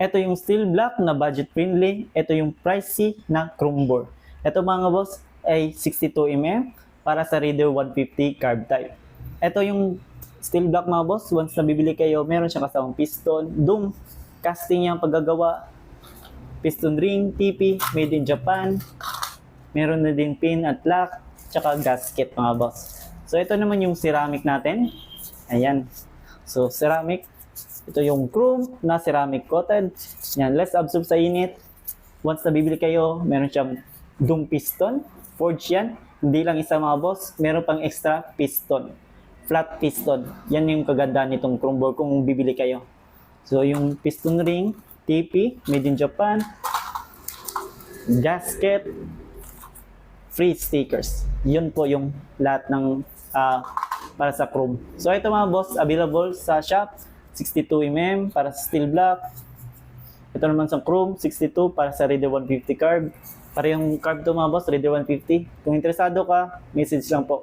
Ito yung steel black na budget friendly. Ito yung pricey na chrome bore. Ito mga boss ay 62mm para sa Raider 150 carb type. Ito yung steel black mga boss. Once na bibili kayo, meron siya kasamang piston, dome, casting yung paggagawa, piston ring, TP, made in Japan. Meron na din pin at lock, tsaka gasket mga boss. So ito naman yung ceramic natin. Ayan. So ceramic. Ito yung chrome na ceramic coated. Yan, less absorb sa init. Once na bibili kayo, meron siyang dome piston. Forged yan. Hindi lang isa mga boss. Meron pang extra piston. Flat piston. Yan yung kagandaan nitong chrome bore kung bibili kayo. So yung piston ring, TP, made in Japan. Gasket. Free stickers. Yun po yung lahat ng para sa chrome. So ito mga boss, available sa shop. 62mm para sa steel black. Ito naman sa chrome, 62 para sa Raider 150 carb. Para yung carb to mga boss, Raider 150. Kung interesado ka, message lang po.